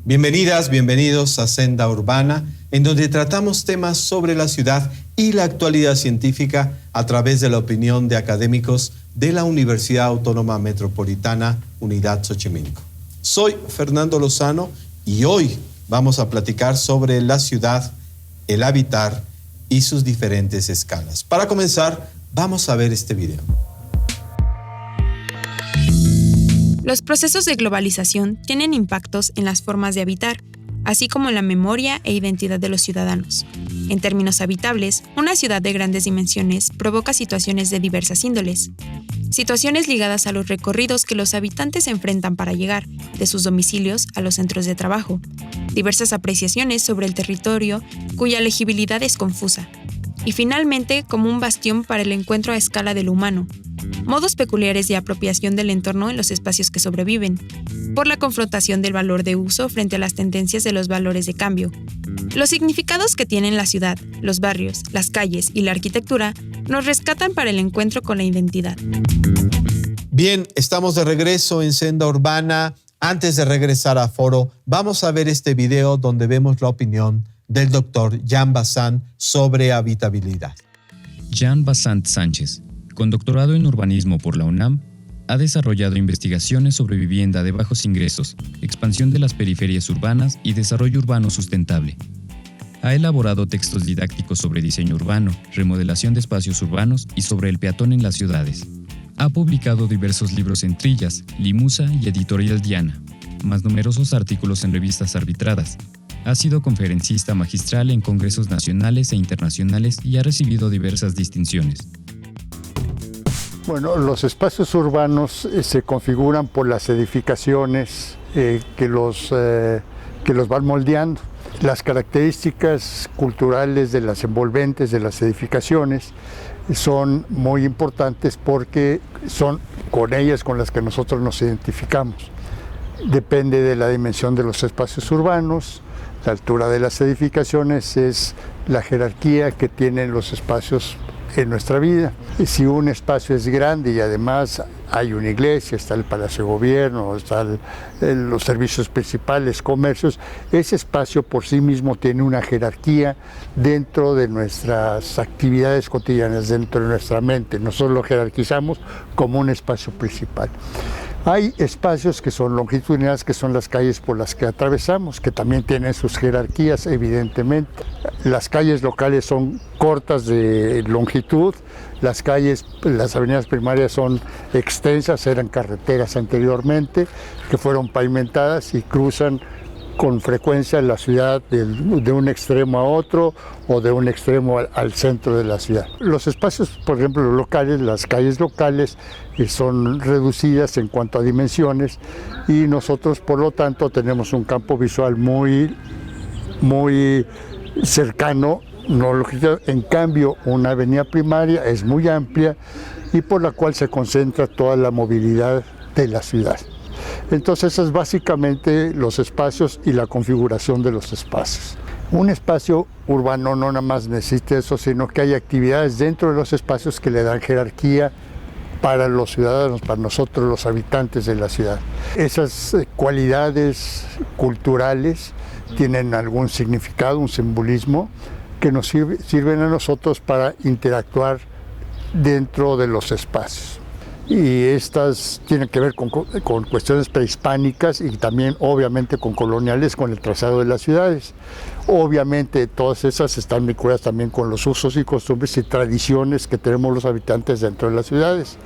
Bienvenidas, bienvenidos a Senda Urbana, en donde tratamos temas sobre la ciudad y la actualidad científica a través de la opinión de académicos de la Universidad Autónoma Metropolitana, Unidad Xochimilco. Soy Fernando Lozano y hoy vamos a platicar sobre la ciudad, el habitar y sus diferentes escalas. Para comenzar, vamos a ver este video. Los procesos de globalización tienen impactos en las formas de habitar, así como en la memoria e identidad de los ciudadanos. En términos habitables, una ciudad de grandes dimensiones provoca situaciones de diversas índoles. Situaciones ligadas a los recorridos que los habitantes enfrentan para llegar de sus domicilios a los centros de trabajo. Diversas apreciaciones sobre el territorio cuya legibilidad es confusa. Y finalmente, como un bastión para el encuentro a escala de lo humano. Modos peculiares de apropiación del entorno en los espacios que sobreviven, por la confrontación del valor de uso frente a las tendencias de los valores de cambio. Los significados que tienen la ciudad, los barrios, las calles y la arquitectura nos rescatan para el encuentro con la identidad. Bien, estamos de regreso en Senda Urbana. Antes de regresar a Foro, vamos a ver este video donde vemos la opinión del doctor Jan Bassant sobre habitabilidad. Jan Bassant Sánchez, con doctorado en urbanismo por la UNAM, ha desarrollado investigaciones sobre vivienda de bajos ingresos, expansión de las periferias urbanas y desarrollo urbano sustentable. Ha elaborado textos didácticos sobre diseño urbano, remodelación de espacios urbanos y sobre el peatón en las ciudades. Ha publicado diversos libros en Trillas, Limusa y Editorial Diana, más numerosos artículos en revistas arbitradas. Ha sido conferencista magistral en congresos nacionales e internacionales y ha recibido diversas distinciones. Bueno, los espacios urbanos se configuran por las edificaciones que los van moldeando. Las características culturales de las envolventes de las edificaciones son muy importantes porque son con ellas con las que nosotros nos identificamos. Depende de la dimensión de los espacios urbanos, la altura de las edificaciones es la jerarquía que tienen los espacios en nuestra vida. Y si un espacio es grande y además hay una iglesia, está el Palacio de Gobierno, están los servicios principales, comercios, ese espacio por sí mismo tiene una jerarquía dentro de nuestras actividades cotidianas, dentro de nuestra mente. Nosotros lo jerarquizamos como un espacio principal. Hay espacios que son longitudinales, que son las calles por las que atravesamos, que también tienen sus jerarquías, evidentemente. Las calles locales son cortas de longitud, las avenidas primarias son extensas, eran carreteras anteriormente, que fueron pavimentadas y cruzan con frecuencia la ciudad de un extremo a otro o de un extremo al centro de la ciudad. Los espacios, por ejemplo, locales, las calles locales son reducidas en cuanto a dimensiones y nosotros, por lo tanto, tenemos un campo visual muy cercano. En cambio, una avenida primaria es muy amplia y por la cual se concentra toda la movilidad de la ciudad. Entonces, eso es básicamente los espacios y la configuración de los espacios. Un espacio urbano no nada más necesita eso, sino que hay actividades dentro de los espacios que le dan jerarquía para los ciudadanos, para nosotros los habitantes de la ciudad. Esas cualidades culturales tienen algún significado, un simbolismo que nos sirven a nosotros para interactuar dentro de los espacios. Y estas tienen que ver con cuestiones prehispánicas y también obviamente con coloniales, con el trazado de las ciudades. Obviamente todas esas están vinculadas también con los usos y costumbres y tradiciones que tenemos los habitantes dentro de las ciudades.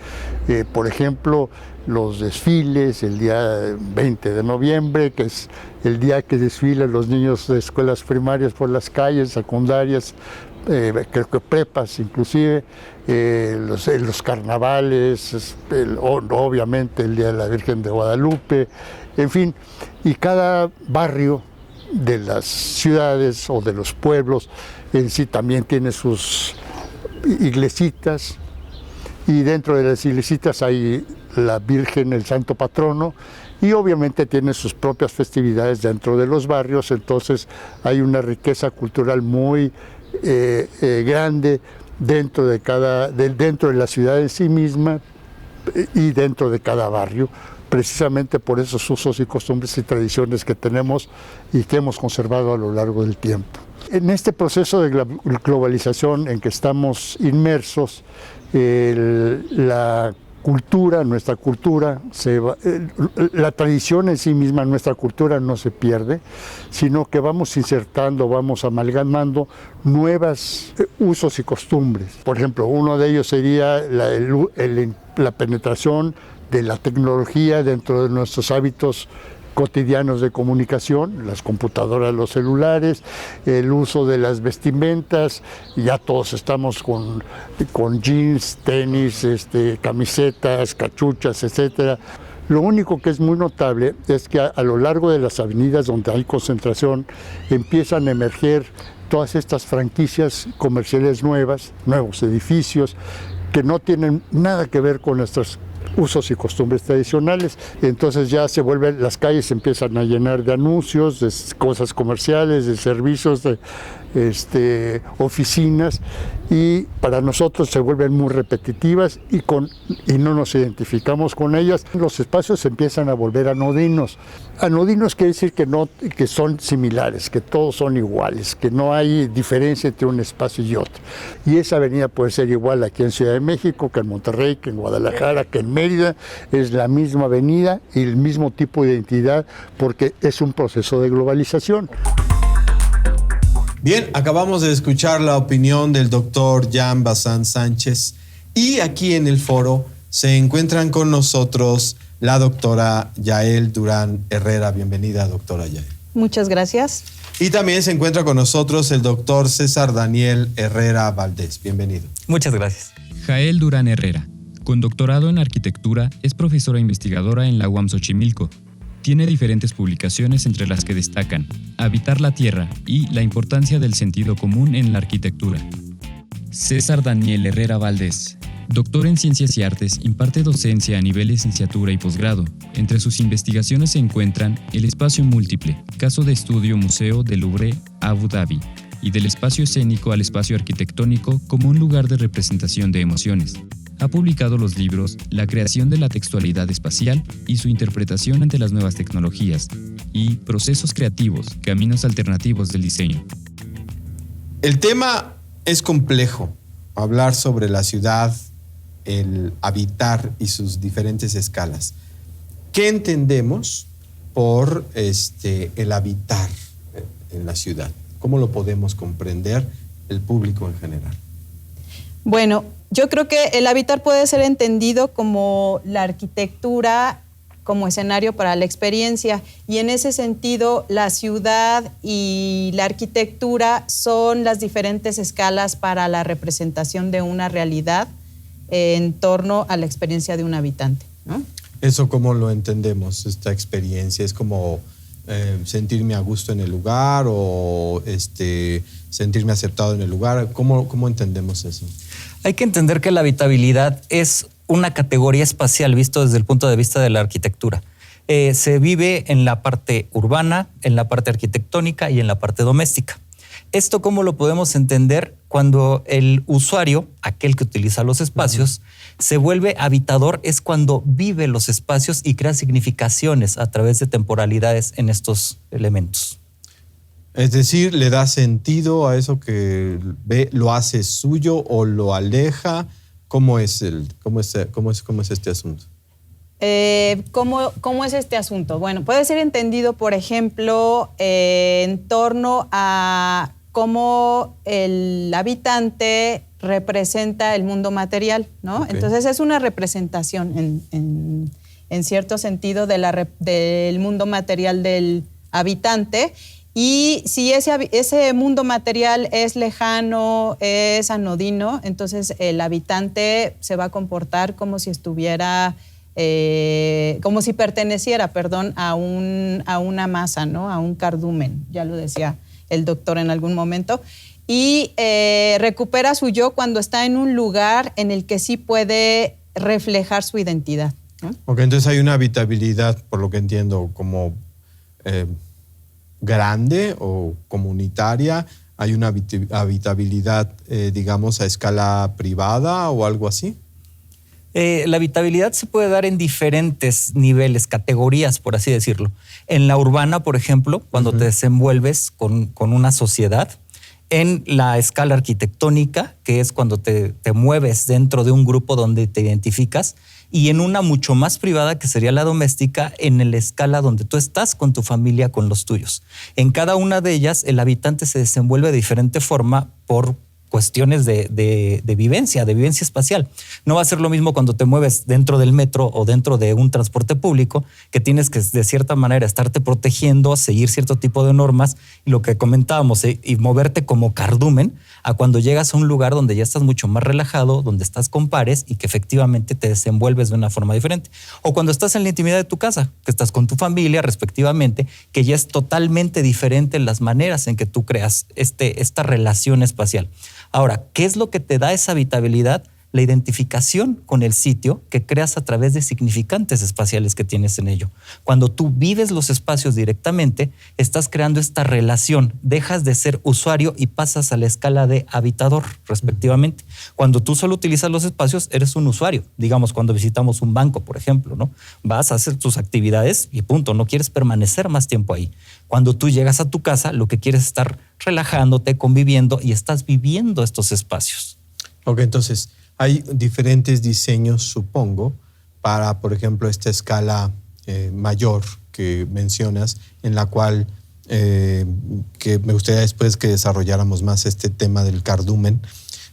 Por ejemplo, los desfiles, el día 20 de noviembre, que es el día que desfilan los niños de escuelas primarias por las calles, secundarias, creo que prepas inclusive, los carnavales, obviamente el Día de la Virgen de Guadalupe, en fin, y cada barrio de las ciudades o de los pueblos en sí también tiene sus iglesitas y dentro de las iglesitas hay la Virgen, el santo patrono, y obviamente tiene sus propias festividades dentro de los barrios, entonces hay una riqueza cultural muy grande dentro de la ciudad en sí misma y dentro de cada barrio, precisamente por esos usos y costumbres y tradiciones que tenemos y que hemos conservado a lo largo del tiempo. En este proceso de globalización en que estamos inmersos, nuestra cultura, la tradición en sí misma, nuestra cultura no se pierde, sino que vamos insertando, vamos amalgamando nuevos usos y costumbres. Por ejemplo, uno de ellos sería la penetración de la tecnología dentro de nuestros hábitos cotidianos de comunicación, las computadoras, los celulares, el uso de las vestimentas. Ya todos estamos con jeans, tenis, camisetas, cachuchas, etcétera. Lo único que es muy notable es que a lo largo de las avenidas donde hay concentración empiezan a emerger todas estas franquicias comerciales nuevos edificios que no tienen nada que ver con nuestros usos y costumbres tradicionales. Entonces ya las calles se empiezan a llenar de anuncios, de cosas comerciales, de servicios, de oficinas, y para nosotros se vuelven muy repetitivas y no nos identificamos con ellas. Los espacios se empiezan a volver anodinos. Anodinos quiere decir que son similares, que todos son iguales, que no hay diferencia entre un espacio y otro. Y esa avenida puede ser igual aquí en Ciudad de México, que en Monterrey, que en Guadalajara, que en Mérida. Es la misma avenida y el mismo tipo de identidad, porque es un proceso de globalización. Bien, acabamos de escuchar la opinión del doctor Jan Bazán Sánchez, y aquí en el foro se encuentran con nosotros la doctora Yael Durán Herrera. Bienvenida, doctora Yael. Muchas gracias. Y también se encuentra con nosotros el doctor César Daniel Herrera Valdés. Bienvenido. Muchas gracias. Jael Durán Herrera, con doctorado en arquitectura, es profesora investigadora en la UAM Xochimilco. Tiene diferentes publicaciones entre las que destacan Habitar la Tierra y La importancia del sentido común en la arquitectura. César Daniel Herrera Valdés, doctor en Ciencias y Artes, imparte docencia a nivel licenciatura y posgrado. Entre sus investigaciones se encuentran el espacio múltiple, caso de estudio Museo del Louvre, Abu Dhabi, y del espacio escénico al espacio arquitectónico como un lugar de representación de emociones. Ha publicado los libros La creación de la textualidad espacial y su interpretación ante las nuevas tecnologías y Procesos creativos, caminos alternativos del diseño. El tema es complejo. Hablar sobre la ciudad, el habitar y sus diferentes escalas. ¿Qué entendemos por el habitar en la ciudad? ¿Cómo lo podemos comprender el público en general? Bueno, yo creo que el habitar puede ser entendido como la arquitectura como escenario para la experiencia, y en ese sentido la ciudad y la arquitectura son las diferentes escalas para la representación de una realidad en torno a la experiencia de un habitante, ¿no? ¿Eso cómo lo entendemos, esta experiencia? ¿Es como sentirme a gusto en el lugar o sentirme aceptado en el lugar? ¿Cómo entendemos eso? Hay que entender que la habitabilidad es una categoría espacial visto desde el punto de vista de la arquitectura. Se vive en la parte urbana, en la parte arquitectónica y en la parte doméstica. ¿Esto cómo lo podemos entender? Cuando el usuario, aquel que utiliza los espacios, se vuelve habitador, es cuando vive los espacios y crea significaciones a través de temporalidades en estos elementos. Es decir, le da sentido a eso que ve, lo hace suyo o lo aleja. ¿Cómo es este asunto? ¿Cómo es este asunto? Bueno, puede ser entendido, por ejemplo, en torno a cómo el habitante representa el mundo material, ¿no? Okay. Entonces es una representación en cierto sentido del mundo material del habitante. Y si ese mundo material es lejano, es anodino, entonces el habitante se va a comportar como si estuviera, como si perteneciera, a una masa, ¿no? A un cardumen, ya lo decía el doctor en algún momento. Y recupera su yo cuando está en un lugar en el que sí puede reflejar su identidad. ¿no? Ok, entonces hay una habitabilidad, por lo que entiendo, como grande o comunitaria. Hay una habitabilidad, digamos, a escala privada o algo así. La habitabilidad se puede dar en diferentes niveles, categorías, por así decirlo. En la urbana, por ejemplo, cuando te desenvuelves con una sociedad, en la escala arquitectónica, que es cuando te mueves dentro de un grupo donde te identificas, y en una mucho más privada, que sería la doméstica, en la escala donde tú estás con tu familia, con los tuyos. En cada una de ellas, el habitante se desenvuelve de diferente forma por cuestiones de vivencia espacial. No va a ser lo mismo cuando te mueves dentro del metro o dentro de un transporte público, que tienes que de cierta manera estarte protegiendo, seguir cierto tipo de normas, y lo que comentábamos, y moverte como cardumen, a cuando llegas a un lugar donde ya estás mucho más relajado, donde estás con pares y que efectivamente te desenvuelves de una forma diferente. O cuando estás en la intimidad de tu casa, que estás con tu familia respectivamente, que ya es totalmente diferente las maneras en que tú creas esta relación espacial. Ahora, ¿qué es lo que te da esa habitabilidad? La identificación con el sitio que creas a través de significantes espaciales que tienes en ello. Cuando tú vives los espacios directamente, estás creando esta relación, dejas de ser usuario y pasas a la escala de habitador, respectivamente. Cuando tú solo utilizas los espacios, eres un usuario. Digamos, cuando visitamos un banco, por ejemplo, ¿no? Vas a hacer tus actividades y punto, no quieres permanecer más tiempo ahí. Cuando tú llegas a tu casa, lo que quieres es estar relajándote, conviviendo y estás viviendo estos espacios. Ok, entonces hay diferentes diseños, supongo, para, por ejemplo, esta escala mayor que mencionas, en la cual que me gustaría después que desarrolláramos más este tema del cardumen,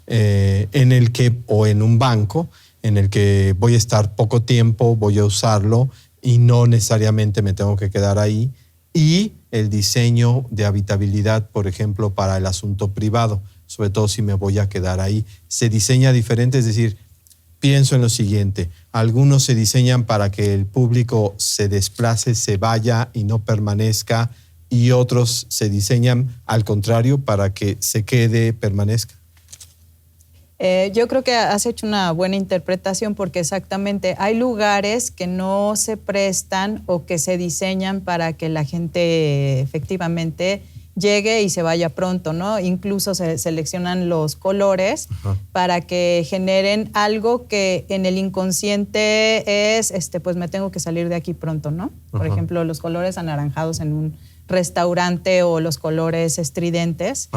en el que, o en un banco, en el que voy a estar poco tiempo, voy a usarlo y no necesariamente me tengo que quedar ahí, y el diseño de habitabilidad, por ejemplo, para el asunto privado, sobre todo si me voy a quedar ahí. Se diseña diferente, es decir, pienso en lo siguiente, algunos se diseñan para que el público se desplace, se vaya y no permanezca, y otros se diseñan al contrario para que se quede, permanezca. Yo creo que has hecho una buena interpretación, porque exactamente hay lugares que no se prestan o que se diseñan para que la gente efectivamente llegue y se vaya pronto, ¿no? Incluso se seleccionan los colores para que generen algo que en el inconsciente es, pues me tengo que salir de aquí pronto, ¿no? Por ejemplo, los colores anaranjados en un restaurante o los colores estridentes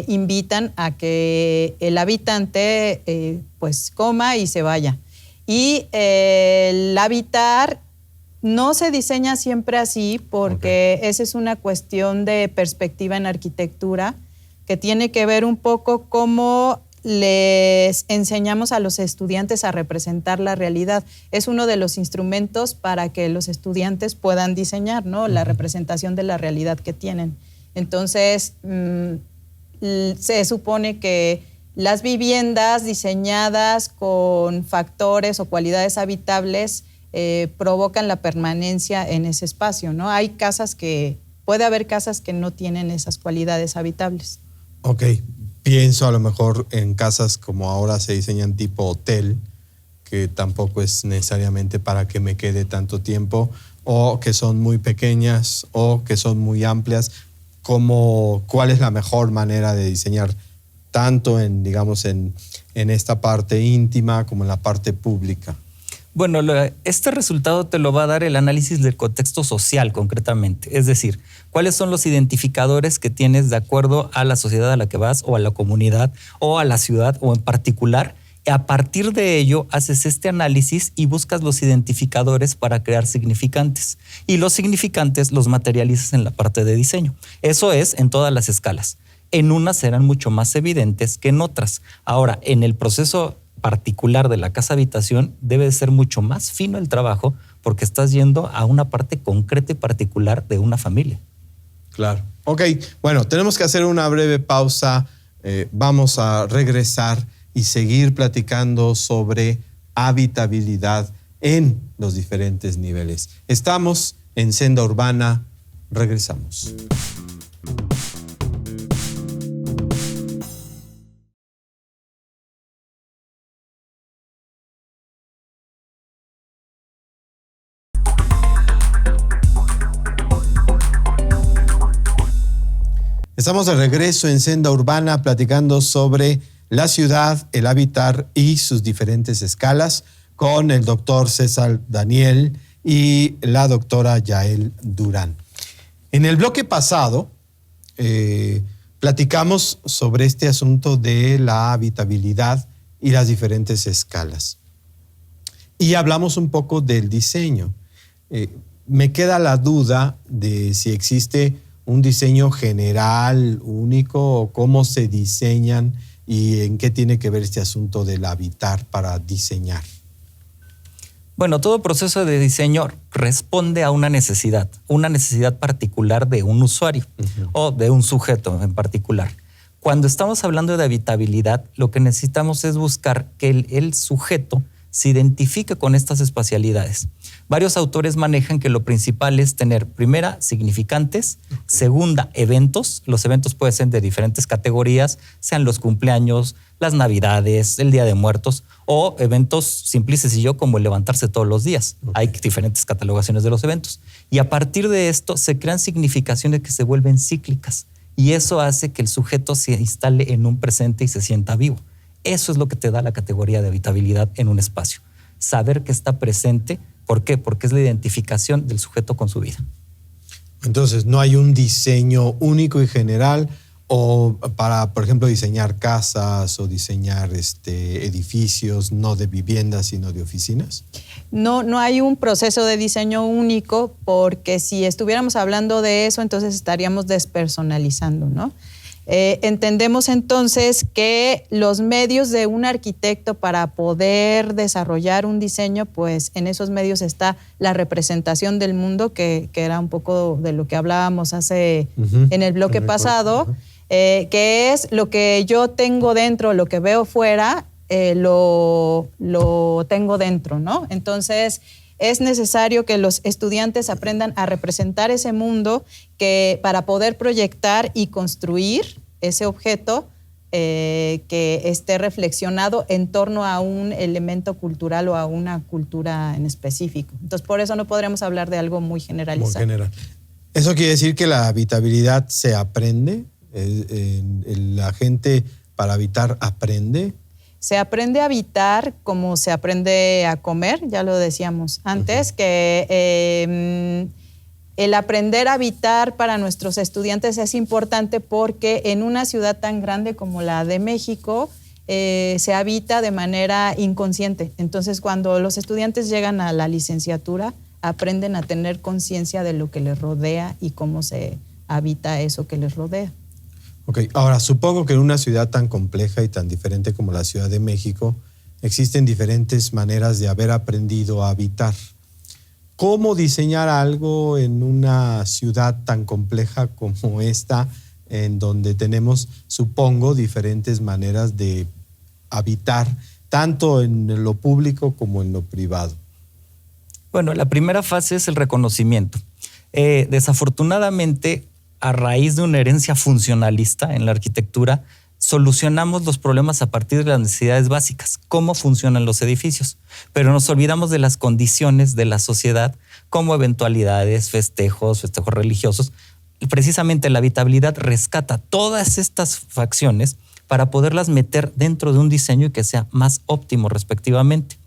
invitan a que el habitante pues coma y se vaya. Y el habitar no se diseña siempre así, porque esa es una cuestión de perspectiva en arquitectura que tiene que ver un poco cómo les enseñamos a los estudiantes a representar la realidad. Es uno de los instrumentos para que los estudiantes puedan diseñar, ¿no? La representación de la realidad que tienen. Entonces, se supone que las viviendas diseñadas con factores o cualidades habitables provocan la permanencia en ese espacio, ¿no? Puede haber casas que no tienen esas cualidades habitables. Ok. Pienso a lo mejor en casas como ahora se diseñan tipo hotel, que tampoco es necesariamente para que me quede tanto tiempo, o que son muy pequeñas o que son muy amplias. ¿Cuál es la mejor manera de diseñar tanto en, digamos, en esta parte íntima como en la parte pública? Bueno, este resultado te lo va a dar el análisis del contexto social concretamente. Es decir, cuáles son los identificadores que tienes de acuerdo a la sociedad a la que vas, o a la comunidad, o a la ciudad, o en particular. A partir de ello, haces este análisis y buscas los identificadores para crear significantes. Y los significantes los materializas en la parte de diseño. Eso es en todas las escalas. En unas serán mucho más evidentes que en otras. Ahora, en el proceso particular de la casa habitación debe de ser mucho más fino el trabajo, porque estás yendo a una parte concreta y particular de una familia. Claro. Ok, bueno, tenemos que hacer una breve pausa. Vamos a regresar y seguir platicando sobre habitabilidad en los diferentes niveles. Estamos en Senda Urbana. Regresamos. Estamos de regreso en Senda Urbana platicando sobre la ciudad, el habitar y sus diferentes escalas con el doctor César Daniel y la doctora Yael Durán. En el bloque pasado platicamos sobre este asunto de la habitabilidad y las diferentes escalas. Y hablamos un poco del diseño. Me queda la duda de si existe un diseño general, único, o cómo se diseñan y en qué tiene que ver este asunto del habitar para diseñar. Bueno, todo proceso de diseño responde a una necesidad particular de un usuario o de un sujeto en particular. Cuando estamos hablando de habitabilidad, lo que necesitamos es buscar que el sujeto se identifique con estas espacialidades. Varios autores manejan que lo principal es tener, primera, significantes, segunda, eventos. Los eventos pueden ser de diferentes categorías, sean los cumpleaños, las navidades, el Día de Muertos, o eventos simples y sencillos como el levantarse todos los días. Hay diferentes catalogaciones de los eventos. Y a partir de esto se crean significaciones que se vuelven cíclicas. Y eso hace que el sujeto se instale en un presente y se sienta vivo. Eso es lo que te da la categoría de habitabilidad en un espacio. Saber que está presente. ¿Por qué? Porque es la identificación del sujeto con su vida. Entonces, no hay un diseño único y general o para, por ejemplo, diseñar casas o diseñar edificios, no de viviendas, sino de oficinas. No hay un proceso de diseño único, porque si estuviéramos hablando de eso, entonces estaríamos despersonalizando, ¿no? Entendemos entonces que los medios de un arquitecto para poder desarrollar un diseño, pues en esos medios está la representación del mundo, que era un poco de lo que hablábamos en el bloque pasado, que es lo que yo tengo dentro, lo que veo fuera, lo tengo dentro, ¿no? Entonces, es necesario que los estudiantes aprendan a representar ese mundo para poder proyectar y construir ese objeto que esté reflexionado en torno a un elemento cultural o a una cultura en específico. Entonces, por eso no podríamos hablar de algo muy generalizado. Muy general. ¿Eso quiere decir que la habitabilidad se aprende? ¿La gente para habitar aprende? Se aprende a habitar como se aprende a comer, ya lo decíamos antes, que el aprender a habitar para nuestros estudiantes es importante porque en una ciudad tan grande como la de México se habita de manera inconsciente. Entonces, cuando los estudiantes llegan a la licenciatura, aprenden a tener conciencia de lo que les rodea y cómo se habita eso que les rodea. Ok, ahora supongo que en una ciudad tan compleja y tan diferente como la Ciudad de México existen diferentes maneras de haber aprendido a habitar. ¿Cómo diseñar algo en una ciudad tan compleja como esta, en donde tenemos, supongo, diferentes maneras de habitar, tanto en lo público como en lo privado? Bueno, la primera fase es el reconocimiento. Desafortunadamente, a raíz de una herencia funcionalista en la arquitectura, solucionamos los problemas a partir de las necesidades básicas, cómo funcionan los edificios, pero nos olvidamos de las condiciones de la sociedad, como eventualidades, festejos religiosos. Y precisamente la habitabilidad rescata todas estas facciones para poderlas meter dentro de un diseño y que sea más óptimo respectivamente.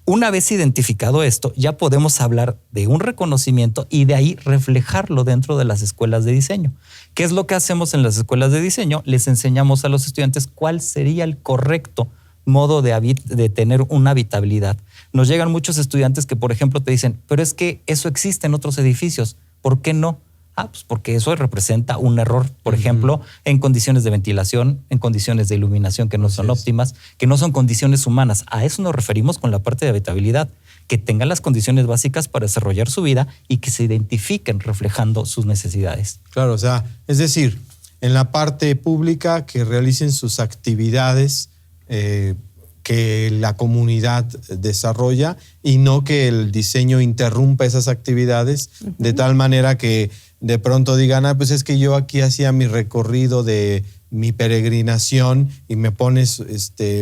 Una vez identificado esto, ya podemos hablar de un reconocimiento y de ahí reflejarlo dentro de las escuelas de diseño. ¿Qué es lo que hacemos en las escuelas de diseño? Les enseñamos a los estudiantes cuál sería el correcto modo de tener una habitabilidad. Nos llegan muchos estudiantes que, por ejemplo, te dicen, pero es que eso existe en otros edificios, ¿por qué no? Pues porque eso representa un error, por ejemplo, en condiciones de ventilación, en condiciones de iluminación que no son óptimas, que no son condiciones humanas. A eso nos referimos con la parte de habitabilidad, que tengan las condiciones básicas para desarrollar su vida y que se identifiquen reflejando sus necesidades. Claro, o sea, es decir, en la parte pública que realicen sus actividades que la comunidad desarrolla y no que el diseño interrumpa esas actividades de tal manera que de pronto digan, pues es que yo aquí hacía mi recorrido de mi peregrinación y me pones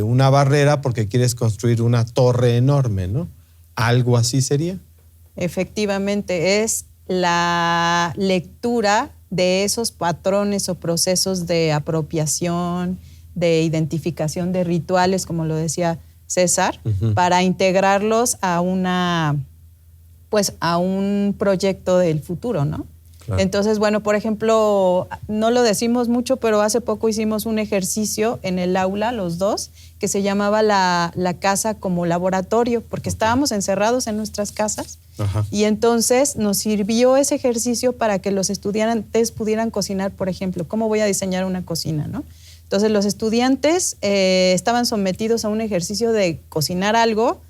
una barrera porque quieres construir una torre enorme, ¿no? ¿Algo así sería? Efectivamente, es la lectura de esos patrones o procesos de apropiación, de identificación de rituales, como lo decía César, para integrarlos a a un proyecto del futuro, ¿no? Claro. Entonces, bueno, por ejemplo, no lo decimos mucho, pero hace poco hicimos un ejercicio en el aula, los dos, que se llamaba la casa como laboratorio, porque estábamos encerrados en nuestras casas. Ajá. Y entonces nos sirvió ese ejercicio para que los estudiantes pudieran cocinar, por ejemplo, cómo voy a diseñar una cocina, ¿no? Entonces los estudiantes estaban sometidos a un ejercicio de cocinar algo,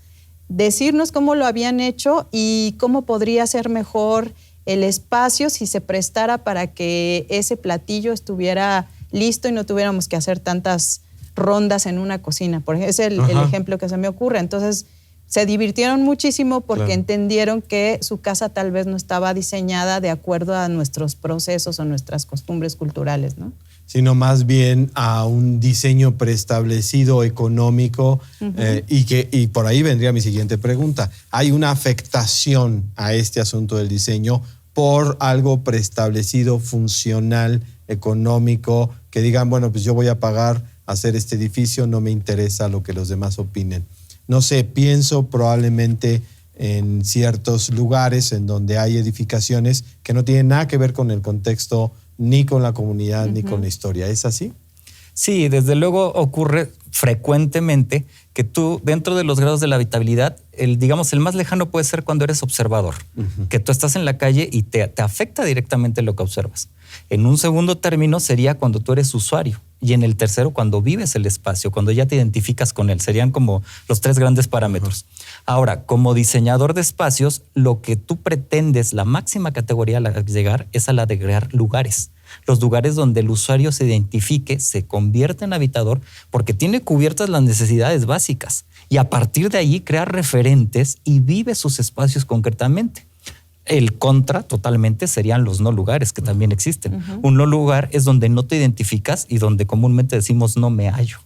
decirnos cómo lo habían hecho y cómo podría ser mejor el espacio si se prestara para que ese platillo estuviera listo y no tuviéramos que hacer tantas rondas en una cocina. Por ejemplo, es el ejemplo que se me ocurre. Entonces, se divirtieron muchísimo porque entendieron que su casa tal vez no estaba diseñada de acuerdo a nuestros procesos o nuestras costumbres culturales, ¿no? Sino más bien a un diseño preestablecido económico y por ahí vendría mi siguiente pregunta. ¿Hay una afectación a este asunto del diseño por algo preestablecido, funcional, económico, que digan, bueno, pues yo voy a pagar hacer este edificio, no me interesa lo que los demás opinen? No sé, pienso probablemente en ciertos lugares en donde hay edificaciones que no tienen nada que ver con el contexto, ni con la comunidad, ni con la historia. ¿Es así? Sí, desde luego ocurre frecuentemente que tú, dentro de los grados de la habitabilidad, el más lejano puede ser cuando eres observador, que tú estás en la calle y te afecta directamente lo que observas. En un segundo término sería cuando tú eres usuario, y en el tercero cuando vives el espacio, cuando ya te identificas con él. Serían como los tres grandes parámetros. Ahora, como diseñador de espacios, lo que tú pretendes, la máxima categoría a la que llegar es a la de crear lugares. Los lugares donde el usuario se identifique, se convierte en habitador porque tiene cubiertas las necesidades básicas y a partir de ahí crea referentes y vive sus espacios concretamente. El contra totalmente serían los no lugares, que también existen. Un no lugar es donde no te identificas y donde comúnmente decimos no me hallo.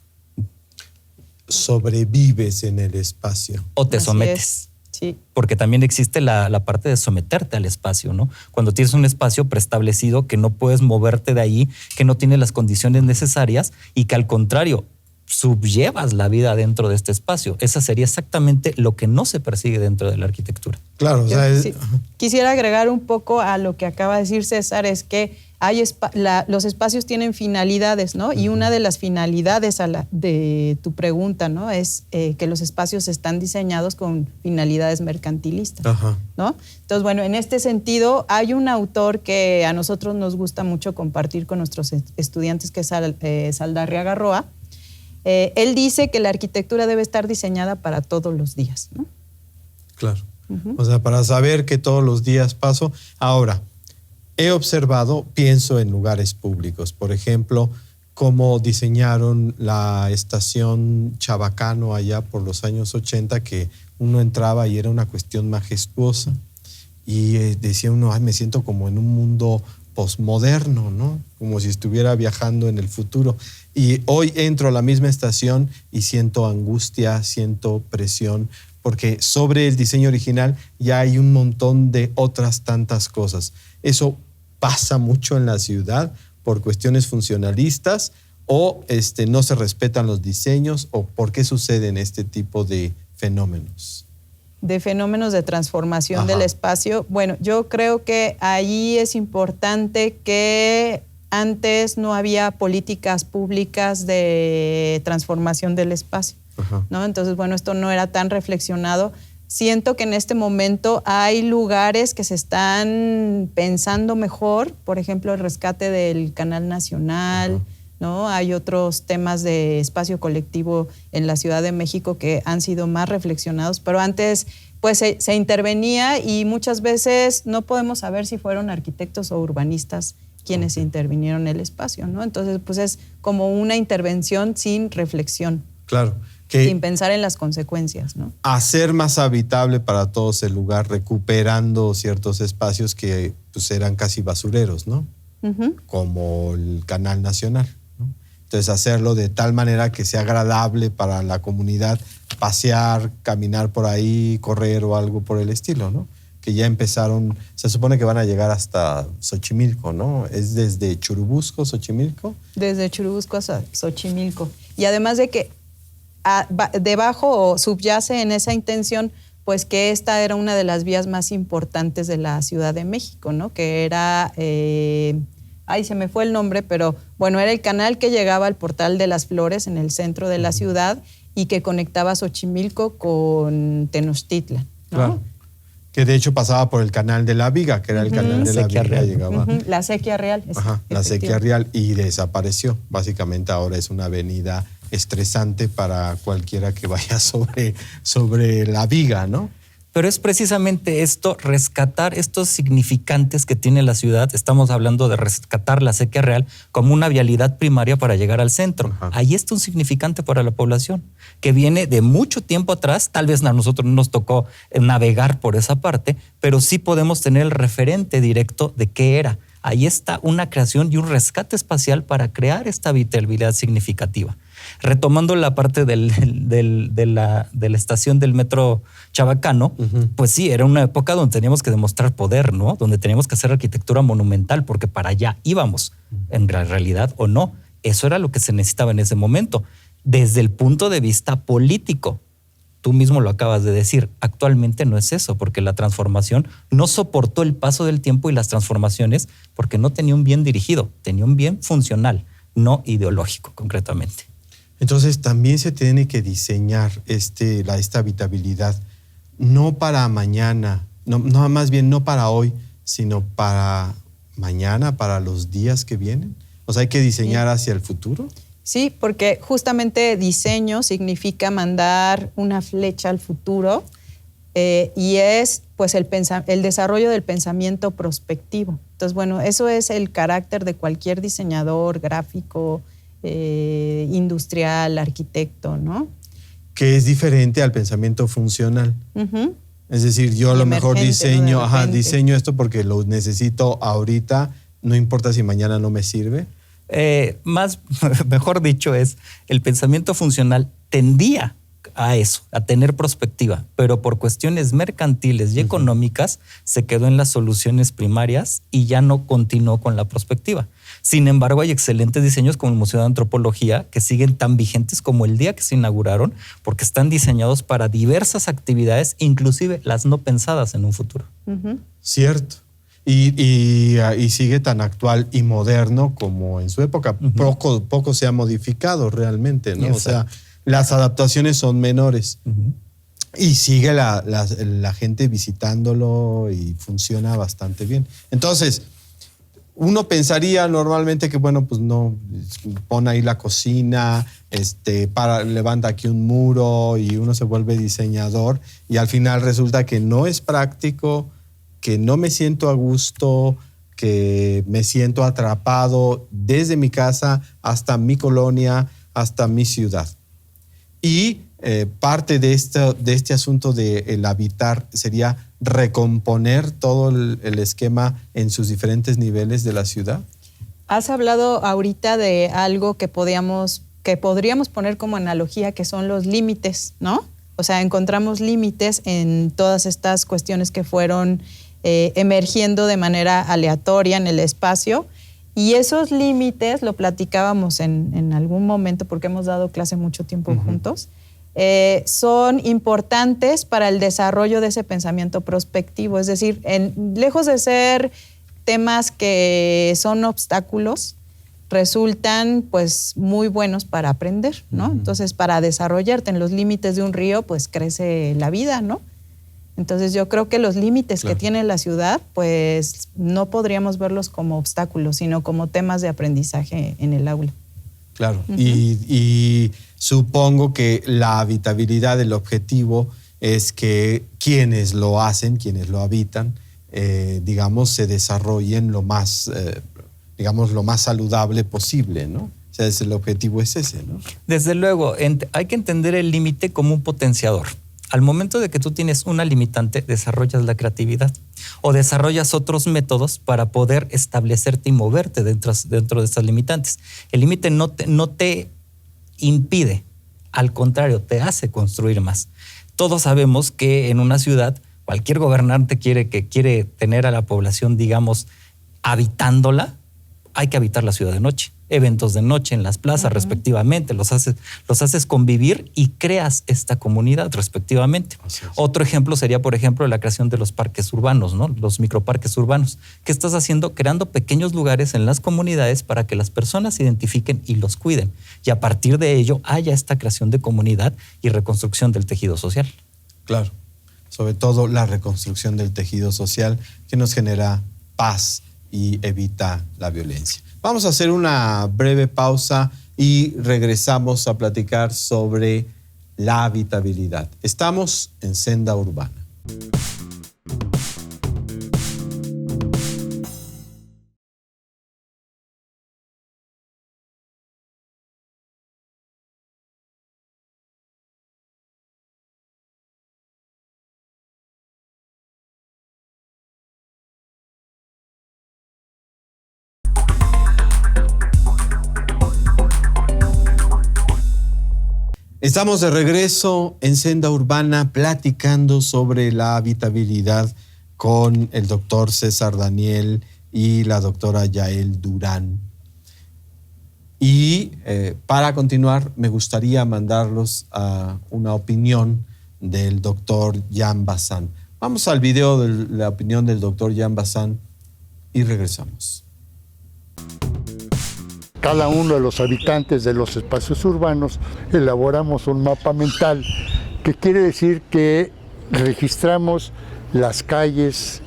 Sobrevives en el espacio. O te sometes. Sí. Porque también existe la parte de someterte al espacio, ¿no? Cuando tienes un espacio preestablecido que no puedes moverte de ahí, que no tiene las condiciones necesarias y que al contrario subyevas la vida dentro de este espacio. Esa sería exactamente lo que no se persigue dentro de la arquitectura. Claro. Sí. Quisiera agregar un poco a lo que acaba de decir César, es que los espacios tienen finalidades, ¿no? Y una de las finalidades de tu pregunta, ¿no? Es que los espacios están diseñados con finalidades mercantilistas, ¿no? Entonces, bueno, en este sentido, hay un autor que a nosotros nos gusta mucho compartir con nuestros estudiantes, que es Saldarriaga Roa. Él dice que la arquitectura debe estar diseñada para todos los días, ¿no? Claro. O sea, para saber que todos los días paso. Ahora, he observado, pienso en lugares públicos, por ejemplo, cómo diseñaron la estación Chabacano allá por los años 80, que uno entraba y era una cuestión majestuosa. Y decía uno, me siento como en un mundo posmoderno, ¿no? Como si estuviera viajando en el futuro. Y hoy entro a la misma estación y siento angustia, siento presión, porque sobre el diseño original ya hay un montón de otras tantas cosas. Eso pasa mucho en la ciudad por cuestiones funcionalistas o no se respetan los diseños, o por qué suceden este tipo de fenómenos. De fenómenos de transformación del espacio. Bueno, yo creo que ahí es importante que antes no había políticas públicas de transformación del espacio, ¿no? Entonces, bueno, esto no era tan reflexionado. Siento que en este momento hay lugares que se están pensando mejor, por ejemplo, el rescate del Canal Nacional, ¿no? Hay otros temas de espacio colectivo en la Ciudad de México que han sido más reflexionados, pero antes pues se intervenía y muchas veces no podemos saber si fueron arquitectos o urbanistas quienes intervinieron en el espacio, ¿no? Entonces, pues es como una intervención sin reflexión. Claro. Sin pensar en las consecuencias, ¿no? Hacer más habitable para todos el lugar, recuperando ciertos espacios que pues, eran casi basureros, ¿no? Como el Canal Nacional, ¿no? Entonces, hacerlo de tal manera que sea agradable para la comunidad pasear, caminar por ahí, correr o algo por el estilo, ¿no? que ya empezaron, se supone que van a llegar hasta Xochimilco, ¿no? Es desde Churubusco, Xochimilco. Desde Churubusco hasta Xochimilco. Y además de que debajo subyace en esa intención, pues que esta era una de las vías más importantes de la Ciudad de México, ¿no? Que era, se me fue el nombre, pero bueno, era el canal que llegaba al Portal de las Flores en el centro de la ciudad y que conectaba Xochimilco con Tenochtitlan, ¿no? Claro. Que de hecho pasaba por el canal de la Viga, que era el canal de la Viga, real. Llegaba. La Sequía Real. Ajá, la Sequía Real, y desapareció. Básicamente ahora es una avenida estresante para cualquiera que vaya sobre la Viga, ¿no? Pero es precisamente esto, rescatar estos significantes que tiene la ciudad. Estamos hablando de rescatar la Sequía Real como una vialidad primaria para llegar al centro. Ajá. Ahí está un significante para la población que viene de mucho tiempo atrás. Tal vez a nosotros no nos tocó navegar por esa parte, pero sí podemos tener el referente directo de qué era. Ahí está una creación y un rescate espacial para crear esta vitalidad significativa. Retomando la parte de la estación del metro Chabacano, pues sí, era una época donde teníamos que demostrar poder, ¿no? Donde teníamos que hacer arquitectura monumental porque para allá íbamos, en realidad o no. Eso era lo que se necesitaba en ese momento. Desde el punto de vista político, tú mismo lo acabas de decir, actualmente no es eso, porque la transformación no soportó el paso del tiempo y las transformaciones porque no tenía un bien dirigido, tenía un bien funcional, no concretamente. Entonces también se tiene que diseñar esta habitabilidad no para mañana, no, más bien no para hoy, sino para mañana, para los días que vienen. O sea, hay que diseñar hacia el futuro. Sí, porque justamente diseño significa mandar una flecha al futuro y es pues el desarrollo del pensamiento prospectivo. Entonces, bueno, eso es el carácter de cualquier diseñador gráfico, industrial, arquitecto, ¿no? Que es diferente al pensamiento funcional. Uh-huh. Es decir, yo a lo mejor diseño, ¿no? Diseño esto porque lo necesito ahorita, no importa si mañana no me sirve. Mejor dicho, es el pensamiento funcional tendía a eso, a tener perspectiva, pero por cuestiones mercantiles y económicas se quedó en las soluciones primarias y ya no continuó con la perspectiva. Sin embargo, hay excelentes diseños como el Museo de Antropología que siguen tan vigentes como el día que se inauguraron porque están diseñados para diversas actividades, inclusive las no pensadas en un futuro. Uh-huh. Cierto. Y sigue tan actual y moderno como en su época. Uh-huh. Poco se ha modificado realmente, ¿no? Exacto. O sea, las adaptaciones son menores. Uh-huh. Y sigue la gente visitándolo y funciona bastante bien. Entonces, uno pensaría normalmente que, bueno, pues no, pone ahí la cocina, levanta aquí un muro y uno se vuelve diseñador y al final resulta que no es práctico, que no me siento a gusto, que me siento atrapado desde mi casa hasta mi colonia, hasta mi ciudad. Y parte de este asunto del habitar sería recomponer todo el esquema en sus diferentes niveles de la ciudad. Has hablado ahorita de algo que podríamos poner como analogía, que son los límites, ¿no? O sea, encontramos límites en todas estas cuestiones que fueron emergiendo de manera aleatoria en el espacio. Y esos límites, lo platicábamos en algún momento porque hemos dado clase mucho tiempo uh-huh. juntos, son importantes para el desarrollo de ese pensamiento prospectivo. Es decir, lejos de ser temas que son obstáculos, resultan pues muy buenos para aprender, ¿no? Uh-huh. Entonces, para desarrollarte en los límites de un río, pues crece la vida, ¿no? Entonces yo creo que los límites que tiene la ciudad, pues no podríamos verlos como obstáculos, sino como temas de aprendizaje en el aula. Claro, uh-huh. y supongo que la habitabilidad, el objetivo es que quienes lo hacen, quienes lo habitan, se desarrollen lo más saludable posible, ¿no? O sea, el objetivo es ese, ¿no? Desde luego, hay que entender el límite como un potenciador. Al momento de que tú tienes una limitante, desarrollas la creatividad o desarrollas otros métodos para poder establecerte y moverte dentro de estas limitantes. El límite no te impide, al contrario, te hace construir más. Todos sabemos que en una ciudad, cualquier gobernante quiere tener a la población, digamos, habitándola, hay que habitar la ciudad de noche. Eventos de noche en las plazas, respectivamente, los haces convivir y creas esta comunidad, respectivamente. Otro ejemplo sería, por ejemplo, la creación de los parques urbanos, ¿no? Los microparques urbanos. ¿Qué estás haciendo? Creando pequeños lugares en las comunidades para que las personas se identifiquen y los cuiden. Y a partir de ello haya esta creación de comunidad y reconstrucción del tejido social. Claro, sobre todo la reconstrucción del tejido social que nos genera paz y evita la violencia. Vamos a hacer una breve pausa y regresamos a platicar sobre la habitabilidad. Estamos en Senda Urbana. Estamos de regreso en Senda Urbana platicando sobre la habitabilidad con el doctor César Daniel y la doctora Yael Durán. Y para continuar, me gustaría mandarlos a una opinión del doctor Jan Bazán. Vamos al video de la opinión del doctor Jan Bazán y regresamos. Cada uno de los habitantes de los espacios urbanos elaboramos un mapa mental, que quiere decir que registramos las calles,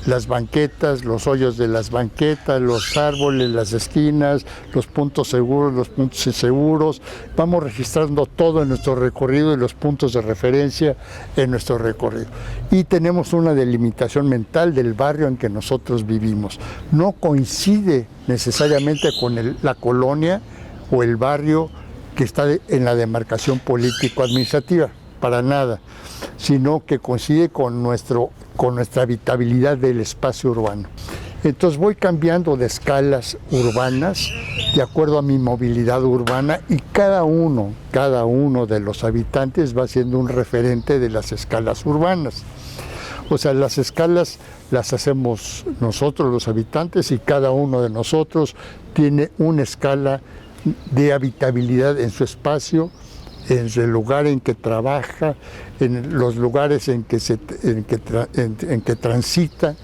las banquetas, los hoyos de las banquetas, los árboles, las esquinas, los puntos seguros, los puntos inseguros. Vamos registrando todo en nuestro recorrido y los puntos de referencia en nuestro recorrido. Y tenemos una delimitación mental del barrio en que nosotros vivimos. No coincide necesariamente con la colonia o el barrio que está en la demarcación político-administrativa, para nada, sino que coincide con nuestra habitabilidad del espacio urbano. Entonces voy cambiando de escalas urbanas de acuerdo a mi movilidad urbana y cada uno de los habitantes va siendo un referente de las escalas urbanas. O sea, las escalas las hacemos nosotros los habitantes y cada uno de nosotros tiene una escala de habitabilidad en su espacio, en el lugar en que trabaja, en los lugares en que transita.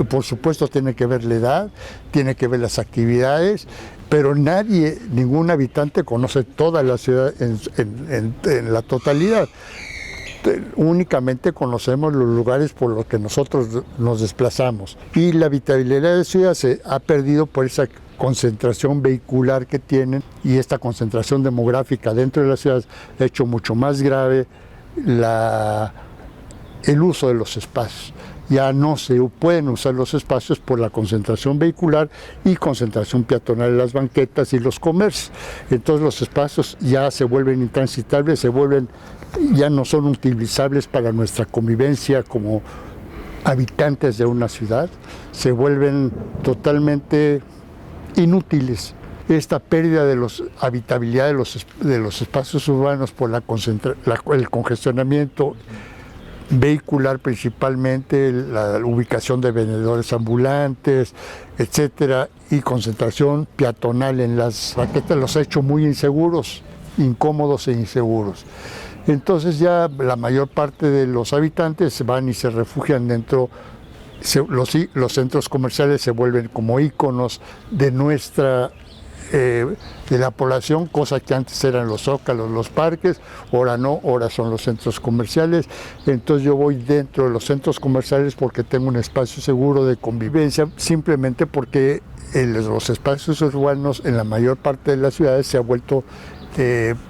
Por supuesto tiene que ver la edad, tiene que ver las actividades, pero ningún habitante conoce toda la ciudad en la totalidad. Únicamente conocemos los lugares por los que nosotros nos desplazamos. Y la habitabilidad de la ciudad se ha perdido por esa concentración vehicular que tienen, y esta concentración demográfica dentro de la ciudad ha hecho mucho más grave el uso de los espacios. Ya no se pueden usar los espacios por la concentración vehicular y concentración peatonal en las banquetas y los comercios. Entonces los espacios ya se vuelven intransitables, ya no son utilizables para nuestra convivencia como habitantes de una ciudad, se vuelven totalmente inútiles. Esta pérdida de habitabilidad de los espacios urbanos por el congestionamiento vehicular principalmente, la ubicación de vendedores ambulantes, etcétera, y concentración peatonal en las banquetas los ha hecho muy inseguros, incómodos e inseguros. Entonces ya la mayor parte de los habitantes van y se refugian dentro. Los centros comerciales se vuelven como íconos de la población, cosa que antes eran los zócalos, los parques, ahora no, ahora son los centros comerciales. Entonces yo voy dentro de los centros comerciales porque tengo un espacio seguro de convivencia, simplemente porque los espacios urbanos en la mayor parte de las ciudades se ha vuelto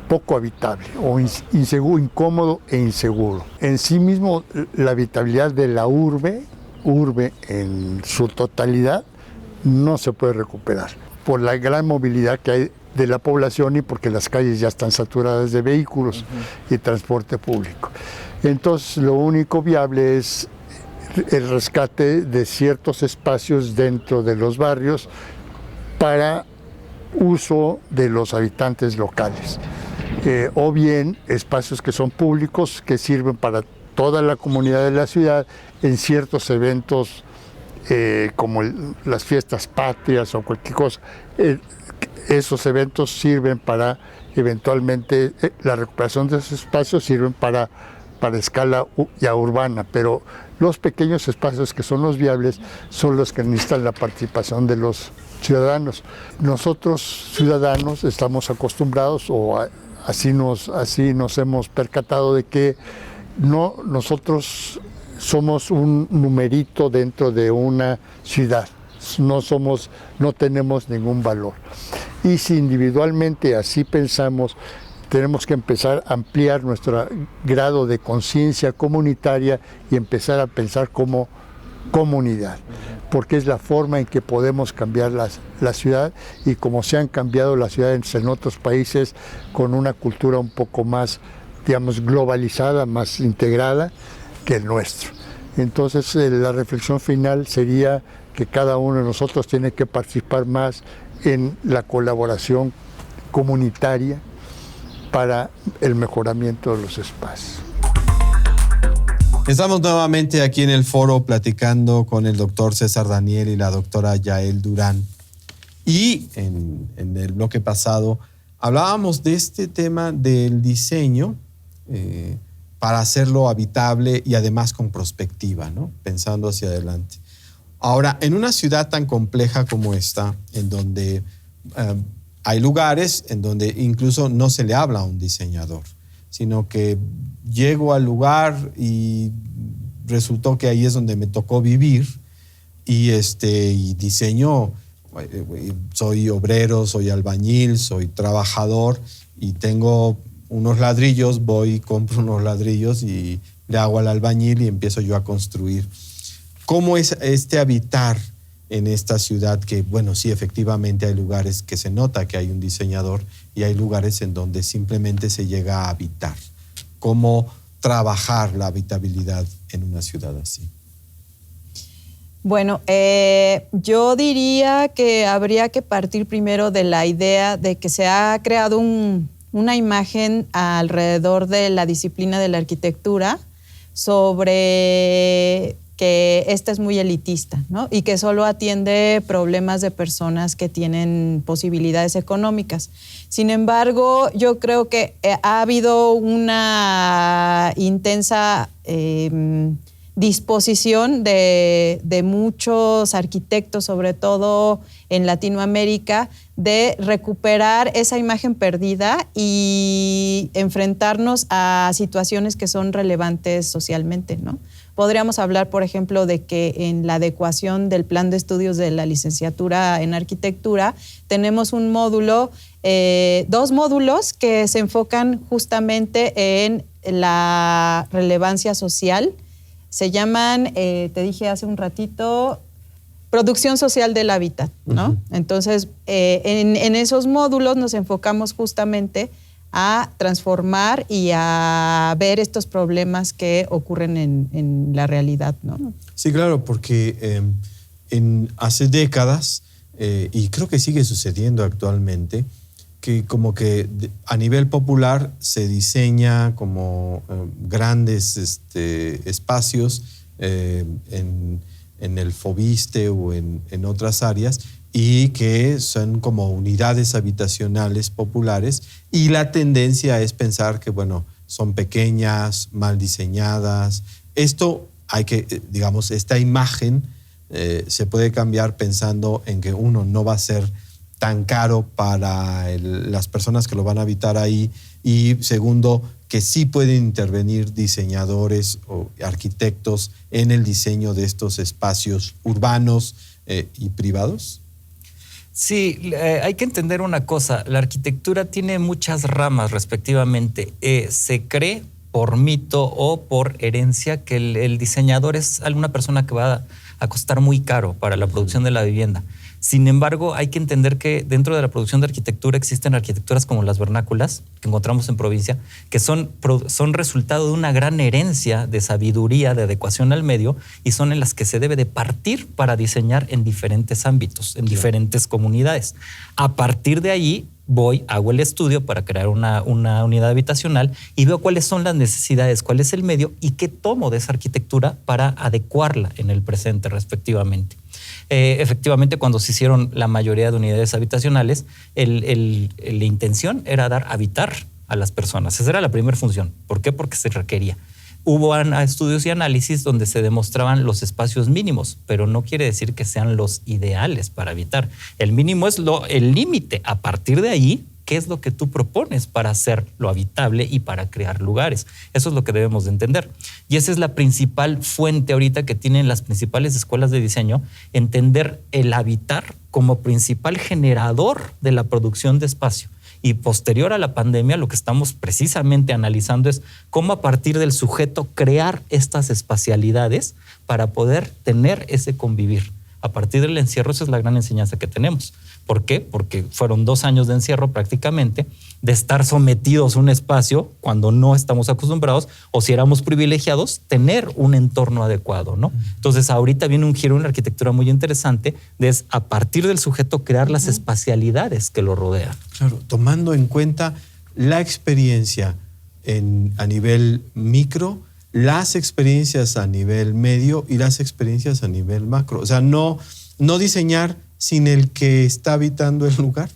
poco habitable o inseguro, incómodo e inseguro. En sí mismo la habitabilidad de la urbe en su totalidad no se puede recuperar por la gran movilidad que hay de la población y porque las calles ya están saturadas de vehículos y transporte público. Entonces lo único viable es el rescate de ciertos espacios dentro de los barrios para uso de los habitantes locales, o bien espacios que son públicos que sirven para toda la comunidad de la ciudad en ciertos eventos como las fiestas patrias o cualquier cosa. Esos eventos sirven para, eventualmente, la recuperación de esos espacios sirven para escala ya urbana, pero los pequeños espacios que son los viables son los que necesitan la participación de los ciudadanos. Nosotros, ciudadanos, estamos acostumbrados, o así nos hemos percatado de que nosotros somos un numerito dentro de una ciudad, no tenemos ningún valor. Y si individualmente así pensamos, tenemos que empezar a ampliar nuestro grado de conciencia comunitaria y empezar a pensar como comunidad, porque es la forma en que podemos cambiar la ciudad, y como se han cambiado las ciudades en otros países con una cultura un poco más, digamos, globalizada, más integrada que el nuestro. Entonces la reflexión final sería que cada uno de nosotros tiene que participar más en la colaboración comunitaria para el mejoramiento de los espacios. Estamos nuevamente aquí en el foro platicando con el doctor César Daniel y la doctora Yael Durán. Y en el bloque pasado hablábamos de este tema del diseño para hacerlo habitable y además con perspectiva, ¿no? Pensando hacia adelante. Ahora, en una ciudad tan compleja como esta, en donde hay lugares en donde incluso no se le habla a un diseñador, sino que llego al lugar y resultó que ahí es donde me tocó vivir y diseño, soy obrero, soy albañil, soy trabajador y tengo unos ladrillos, voy, compro unos ladrillos y le hago al albañil y empiezo yo a construir. ¿Cómo es este habitar en esta ciudad que, bueno, sí, efectivamente hay lugares que se nota que hay un diseñador y hay lugares en donde simplemente se llega a habitar? ¿Cómo trabajar la habitabilidad en una ciudad así? Bueno, yo diría que habría que partir primero de la idea de que se ha creado una imagen alrededor de la disciplina de la arquitectura sobre que esta es muy elitista, ¿no? Y que solo atiende problemas de personas que tienen posibilidades económicas. Sin embargo, yo creo que ha habido una intensa disposición de muchos arquitectos, sobre todo en Latinoamérica, de recuperar esa imagen perdida y enfrentarnos a situaciones que son relevantes socialmente, ¿no? Podríamos hablar, por ejemplo, de que en la adecuación del plan de estudios de la licenciatura en arquitectura tenemos un módulo, dos módulos que se enfocan justamente en la relevancia social. Se llaman, te dije hace un ratito, producción social del hábitat, ¿no? Uh-huh. Entonces, en esos módulos nos enfocamos justamente a transformar y a ver estos problemas que ocurren en la realidad, ¿no? Sí, claro, porque hace décadas, y creo que sigue sucediendo actualmente, que como que a nivel popular se diseña como grandes espacios en el Fobiste o en otras áreas, y que son como unidades habitacionales populares, y la tendencia es pensar que, bueno, son pequeñas, mal diseñadas. Esto hay que, digamos, esta imagen se puede cambiar pensando en que uno no va a ser tan caro para las personas que lo van a habitar ahí, y segundo, que sí pueden intervenir diseñadores o arquitectos en el diseño de estos espacios urbanos y privados. Sí, hay que entender una cosa. La arquitectura tiene muchas ramas respectivamente. Se cree por mito o por herencia que el diseñador es alguna persona que va a costar muy caro para la producción de la vivienda. Sin embargo, hay que entender que dentro de la producción de arquitectura existen arquitecturas como las vernáculas que encontramos en provincia, que son resultado de una gran herencia de sabiduría, de adecuación al medio, y son en las que se debe de partir para diseñar en diferentes ámbitos, en diferentes comunidades. A partir de ahí hago el estudio para crear una unidad habitacional y veo cuáles son las necesidades, cuál es el medio y qué tomo de esa arquitectura para adecuarla en el presente respectivamente. Efectivamente, cuando se hicieron la mayoría de unidades habitacionales, la intención era habitar a las personas. Esa era la primera función. ¿Por qué? Porque se requería. Hubo estudios y análisis donde se demostraban los espacios mínimos, pero no quiere decir que sean los ideales para habitar. El mínimo es el límite. A partir de ahí, ¿qué es lo que tú propones para hacerlo habitable y para crear lugares? Eso es lo que debemos de entender. Y esa es la principal fuente ahorita que tienen las principales escuelas de diseño, entender el habitar como principal generador de la producción de espacio. Y posterior a la pandemia, lo que estamos precisamente analizando es cómo a partir del sujeto crear estas espacialidades para poder tener ese convivir. A partir del encierro, esa es la gran enseñanza que tenemos. ¿Por qué? Porque fueron 2 años de encierro prácticamente, de estar sometidos a un espacio cuando no estamos acostumbrados, o si éramos privilegiados, tener un entorno adecuado, ¿no? Entonces ahorita viene un giro en la arquitectura muy interesante, de a partir del sujeto crear las espacialidades que lo rodean. Claro, tomando en cuenta la experiencia a nivel micro, las experiencias a nivel medio y las experiencias a nivel macro. O sea, no diseñar sin el que está habitando el lugar.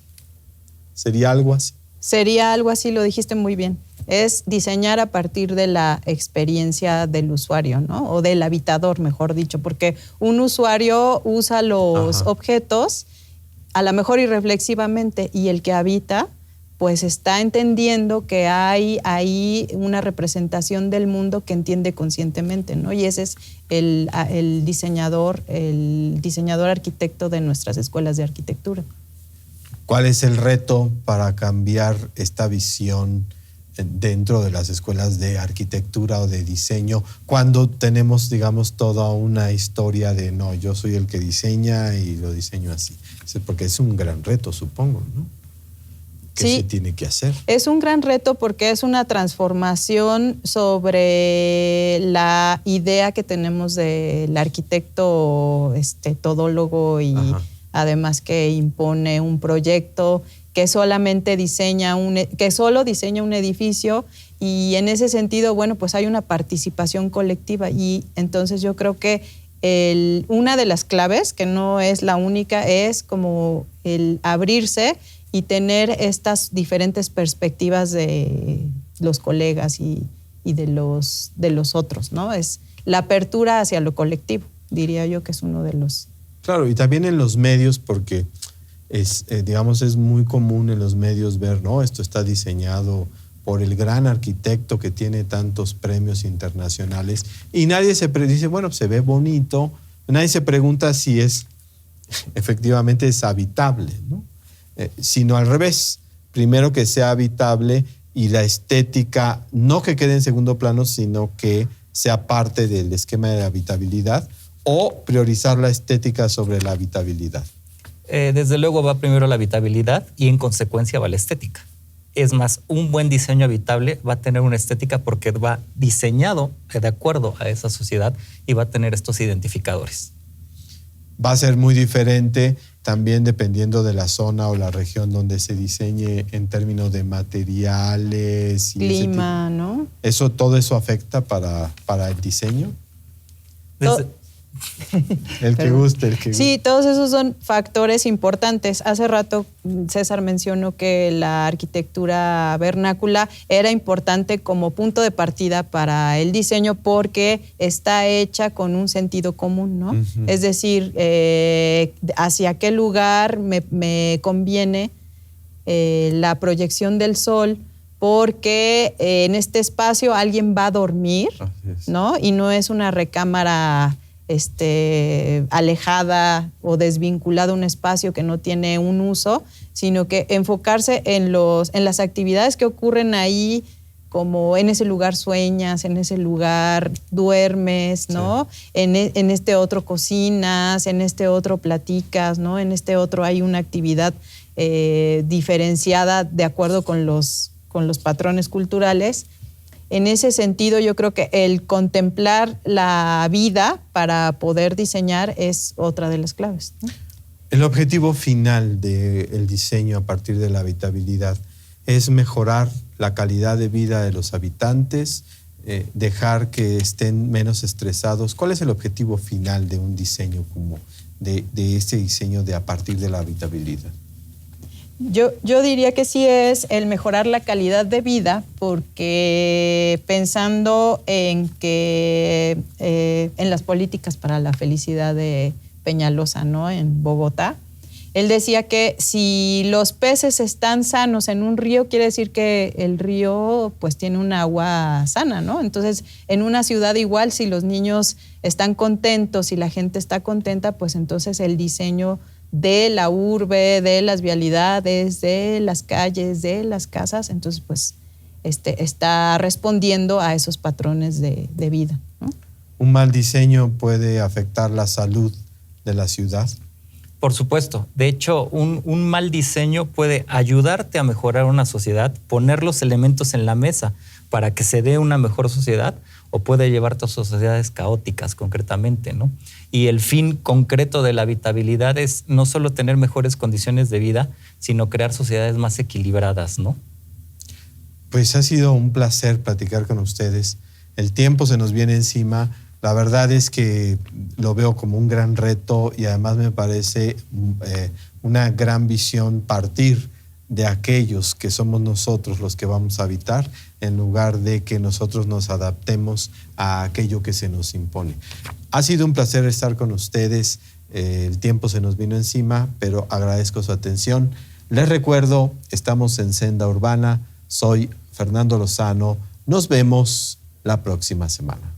¿Sería algo así? Sería algo así, lo dijiste muy bien. Es diseñar a partir de la experiencia del usuario, ¿no? O del habitador, mejor dicho, porque un usuario usa los objetos a lo mejor irreflexivamente, y el que habita pues está entendiendo que hay ahí una representación del mundo que entiende conscientemente, ¿no? Y ese es el diseñador arquitecto de nuestras escuelas de arquitectura. ¿Cuál es el reto para cambiar esta visión dentro de las escuelas de arquitectura o de diseño cuando tenemos, digamos, toda una historia de no, yo soy el que diseña y lo diseño así? Porque es un gran reto, supongo, ¿no? ¿Qué se tiene que hacer? Es un gran reto porque es una transformación sobre la idea que tenemos del arquitecto todólogo y además que impone un proyecto que solamente solo diseña un edificio, y en ese sentido, bueno, pues hay una participación colectiva, y entonces yo creo que una de las claves, que no es la única, es como el abrirse y tener estas diferentes perspectivas de los colegas y de los otros, ¿no? Es la apertura hacia lo colectivo, diría yo que es uno de los... Claro, y también en los medios, porque es muy común en los medios ver, ¿no? Esto está diseñado por el gran arquitecto que tiene tantos premios internacionales, y nadie dice, bueno, se ve bonito, nadie se pregunta si efectivamente es habitable, ¿no? Sino al revés, primero que sea habitable y la estética no que quede en segundo plano, sino que sea parte del esquema de habitabilidad, o priorizar la estética sobre la habitabilidad. Desde luego va primero la habitabilidad y en consecuencia va la estética. Es más, un buen diseño habitable va a tener una estética porque va diseñado de acuerdo a esa sociedad y va a tener estos identificadores. Va a ser muy diferente también dependiendo de la zona o la región donde se diseñe en términos de materiales. Y clima, ¿no? ¿Todo eso afecta para el diseño? El que guste. Sí, todos esos son factores importantes. Hace rato César mencionó que la arquitectura vernácula era importante como punto de partida para el diseño porque está hecha con un sentido común, ¿no? Es decir, hacia qué lugar me conviene la proyección del sol, porque en este espacio alguien va a dormir, ¿no? Y no es una recámara alejada o desvinculada a un espacio que no tiene un uso, sino que enfocarse en las actividades que ocurren ahí como en ese lugar sueñas, en ese lugar duermes, ¿no? Sí. En este otro cocinas, en este otro platicas, ¿no? En este otro hay una actividad diferenciada de acuerdo con los patrones culturales. En ese sentido, yo creo que el contemplar la vida para poder diseñar es otra de las claves, ¿no? El objetivo final del diseño a partir de la habitabilidad es mejorar la calidad de vida de los habitantes, dejar que estén menos estresados. ¿Cuál es el objetivo final de un diseño como de este diseño de a partir de la habitabilidad? Yo diría que sí es el mejorar la calidad de vida, porque pensando en que en las políticas para la felicidad de Peñalosa, ¿no? En Bogotá, él decía que si los peces están sanos en un río, quiere decir que el río pues tiene un agua sana, ¿no? Entonces, en una ciudad igual, si los niños están contentos, si la gente está contenta, pues entonces el diseño de la urbe, de las vialidades, de las calles, de las casas, entonces pues está respondiendo a esos patrones de vida, ¿no? ¿Un mal diseño puede afectar la salud de la ciudad? Por supuesto. De hecho, un mal diseño puede ayudarte a mejorar una sociedad, poner los elementos en la mesa para que se dé una mejor sociedad, o puede llevarte a sociedades caóticas concretamente, ¿no? Y el fin concreto de la habitabilidad es no solo tener mejores condiciones de vida, sino crear sociedades más equilibradas, ¿no? Pues ha sido un placer platicar con ustedes. El tiempo se nos viene encima. La verdad es que lo veo como un gran reto y además me parece una gran visión partir de aquellos que somos nosotros los que vamos a habitar, en lugar de que nosotros nos adaptemos a aquello que se nos impone. Ha sido un placer estar con ustedes. El tiempo se nos vino encima, pero agradezco su atención. Les recuerdo, estamos en Senda Urbana. Soy Fernando Lozano. Nos vemos la próxima semana.